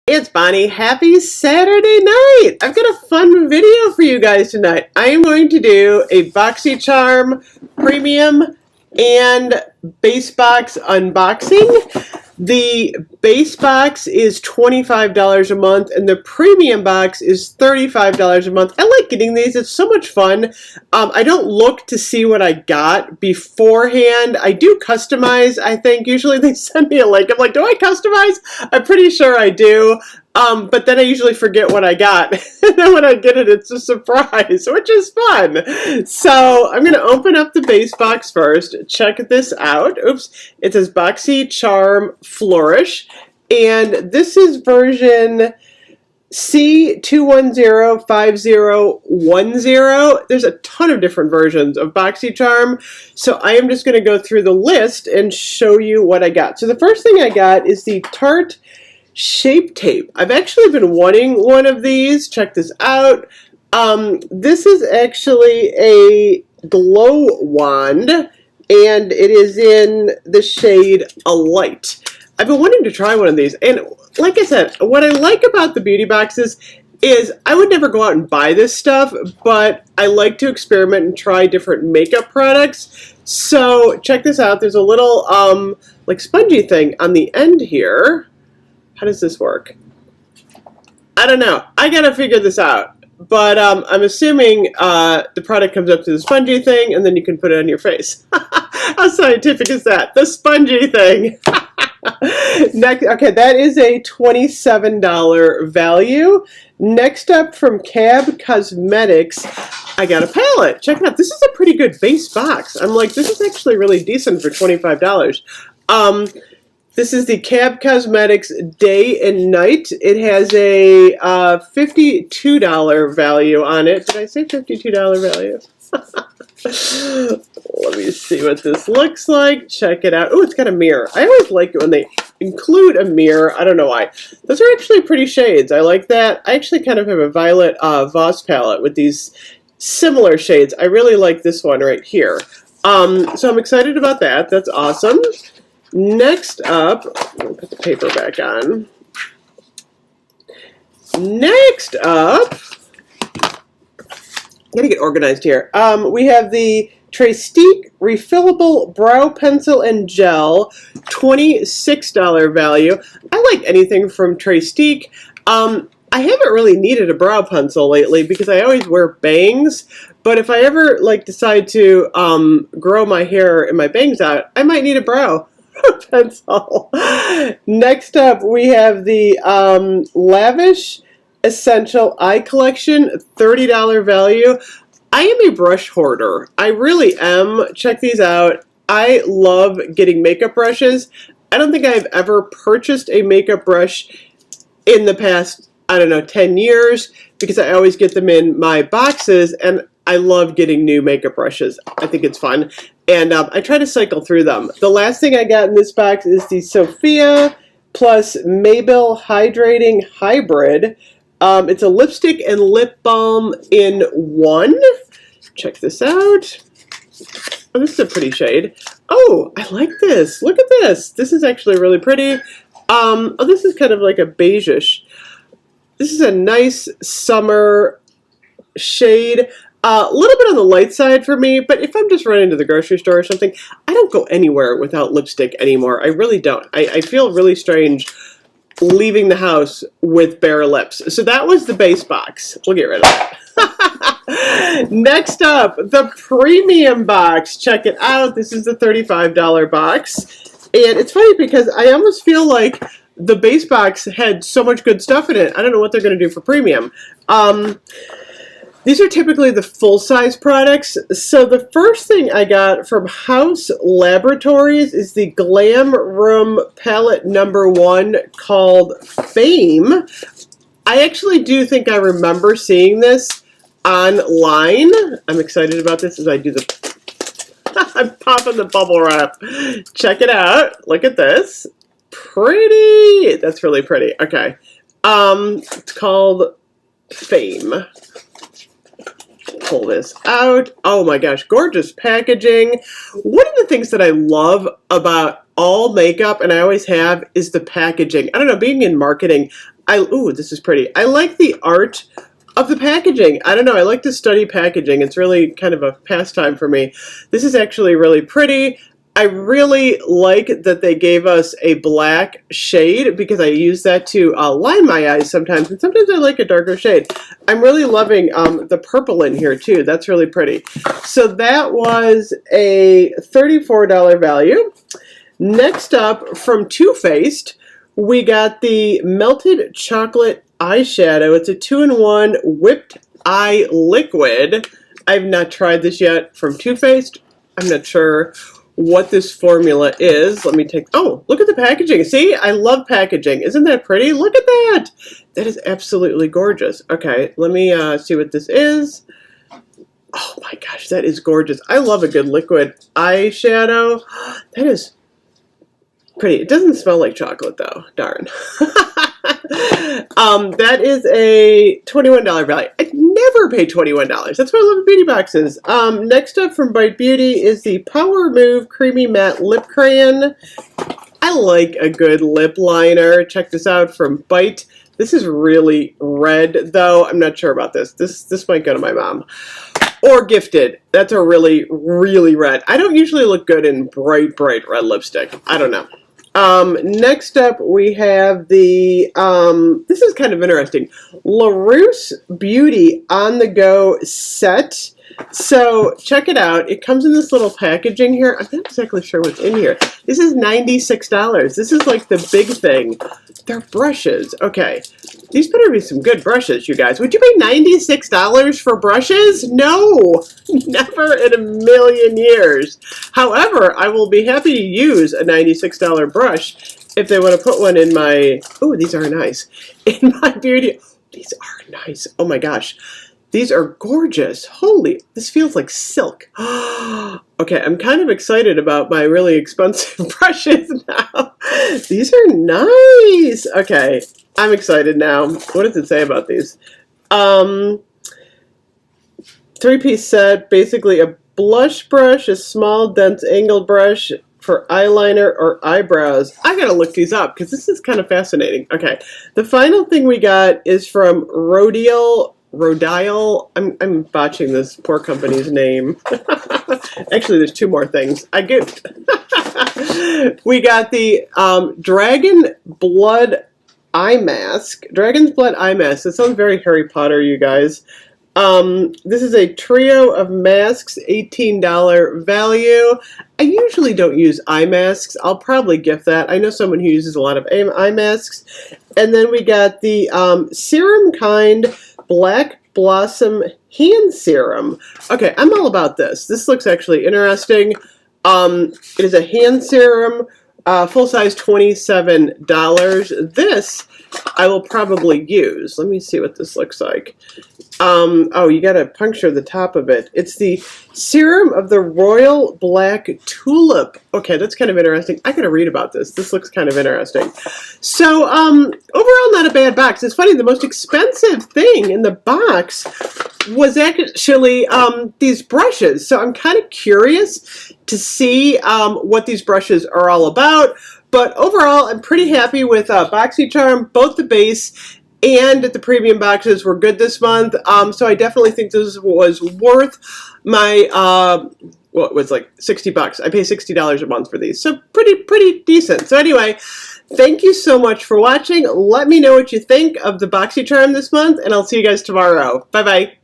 It's Bonnie. Happy Saturday night! I've got a fun video for you guys tonight. I am going to do a Boxycharm Premium and Base Box unboxing. The base box is $25 a month and the premium box is $35 a month. I like getting these. It's so much fun. I don't look to see what I got beforehand. I do customize, I think. Usually they send me a link. I'm like, do I customize? I'm pretty sure I do. But then I usually forget what I got. And then when I get it, it's a surprise, which is fun. So I'm going to open up the base box first. Check this out. Oops. It says Boxycharm Flourish. And this is version C2105010. There's a ton of different versions of Boxycharm. So I am just going to go through the list and show you what I got. So the first thing I got is the Tarte Shape Tape. I've actually been wanting one of these. Check this out. This is actually a glow wand, and it is in the shade Alight. I've been wanting to try one of these, and like I said, what I like about the beauty boxes is I would never go out and buy this stuff, but I like to experiment and try different makeup products. So check this out. There's a little like spongy thing on the end here. How does this work? I don't know. I gotta figure this out. But I'm assuming the product comes up to the spongy thing, and then you can put it on your face. How scientific is that? The spongy thing. Next, okay, that is a $27 value. Next up from Cab Cosmetics, I got a palette. Check it out. This is a pretty good base box. I'm like, this is actually really decent for $25. This is the Cab Cosmetics Day and Night. It has a $52 value on it. Did I say $52 value? Let me see what this looks like. Check it out. Oh, it's got a mirror. I always like it when they include a mirror. I don't know why. Those are actually pretty shades. I like that. I actually kind of have a Violet Voss palette with these similar shades. I really like this one right here. So I'm excited about that. That's awesome. Next up, let me put the paper back on. Next up, gotta get organized here. We have the Tristique Refillable Brow Pencil and Gel, $26 value. I like anything from Tristique. I haven't really needed a brow pencil lately because I always wear bangs. But if I ever decide to grow my hair and my bangs out, I might need a brow pencil. Next up, we have the Lavish Essential Eye Collection, $30 value. I am a brush hoarder. I really am. Check these out. I love getting makeup brushes. I don't think I've ever purchased a makeup brush in the past, I don't know, 10 years because I always get them in my boxes, and I love getting new makeup brushes. I think it's fun. And I try to cycle through them. The last thing I got in this box is the Sophia plus Maybelline Hydrating Hybrid. It's a lipstick and lip balm in one. Check this out. Oh, this is a pretty shade. Oh, I like this. Look at this. This is actually really pretty. Oh, this is kind of like a beige-ish. This is a nice summer shade. A little bit on the light side for me, but if I'm just running to the grocery store or something, I don't go anywhere without lipstick anymore. I really don't. I feel really strange leaving the house with bare lips. So that was the base box. We'll get rid of that. Next up, the premium box. Check it out. This is the $35 box. And it's funny because I almost feel like the base box had so much good stuff in it. I don't know what they're going to do for premium. These are typically the full-size products. So the first thing I got from House Laboratories is the Glam Room Palette #1 called Fame. I actually do think I remember seeing this online. I'm excited about this as I do the... I'm popping the bubble wrap. Check it out. Look at this. Pretty. That's really pretty. Okay. It's called Fame. Pull this out. Oh my gosh, gorgeous packaging. One of the things that I love about all makeup, and I always have, is the packaging. I don't know, being in marketing, Ooh, this is pretty. I like the art of the packaging. I don't know. I like to study packaging. It's really kind of a pastime for me. This is actually really pretty. I really like that they gave us a black shade because I use that to line my eyes sometimes, and sometimes I like a darker shade. I'm really loving the purple in here too. That's really pretty. So that was a $34 value. Next up, from Too Faced, we got the Melted Chocolate Eyeshadow. It's a 2-in-1 whipped eye liquid. I've not tried this yet from Too Faced. I'm not sure what this formula is. Let me take, oh, look at the packaging. See, I love packaging. Isn't that pretty? Look at that. That is absolutely gorgeous. Okay, let me see what this is. Oh my gosh, that is gorgeous. I love a good liquid eyeshadow. That is pretty. It doesn't smell like chocolate though. Darn. That is a $21 value. I never pay $21. That's why I love beauty boxes. Next up from Bite Beauty is the Power Move Creamy Matte Lip Crayon. I like a good lip liner. Check this out from Bite. This is really red though. I'm not sure about this. This might go to my mom. Or Gifted. That's a really, really red. I don't usually look good in bright red lipstick. I don't know. Next up we have the, this is kind of interesting, LaRousse Beauty On The Go set. So check it out. It comes in this little packaging here. I'm not exactly sure what's in here. This is $96. This is like the big thing. They're brushes. Okay. These better be some good brushes, you guys. Would you pay $96 for brushes? No, never in a million years. However, I will be happy to use a $96 brush if they want to put one in my, oh, these are nice, in my beauty. These are nice. Oh my gosh. These are gorgeous. Holy, this feels like silk. Okay, I'm kind of excited about my really expensive brushes now. These are nice. Okay, I'm excited now. What does it say about these? 3-piece set, basically a blush brush, a small dense angled brush for eyeliner or eyebrows. I gotta look these up because this is kind of fascinating. Okay, the final thing we got is from Rodial. I'm botching this poor company's name. Actually, there's two more things. I get. We got the Dragon Blood Eye Mask. Dragon's Blood Eye Mask. This sounds very Harry Potter, you guys. This is a trio of masks, $18 value. I usually don't use eye masks. I'll probably gift that. I know someone who uses a lot of eye masks. And then we got the Serum Kind Black Blossom Hand Serum. Okay, I'm all about this. This looks actually interesting. It is a hand serum, full size, $27. This I will probably use. Let me see what this looks like. Oh, you gotta puncture the top of it. It's the Serum of the Royal Black Tulip. Okay, that's kind of interesting. I gotta read about this. This looks kind of interesting. So, overall, not a bad box. It's funny, the most expensive thing in the box was actually these brushes. So I'm kind of curious to see what these brushes are all about. But overall, I'm pretty happy with Boxycharm. Both the base and the premium boxes were good this month. So I definitely think this was worth my, well, it was like 60 bucks. I pay $60 a month for these. So pretty decent. So anyway, thank you so much for watching. Let me know what you think of the Boxycharm this month, and I'll see you guys tomorrow. Bye-bye.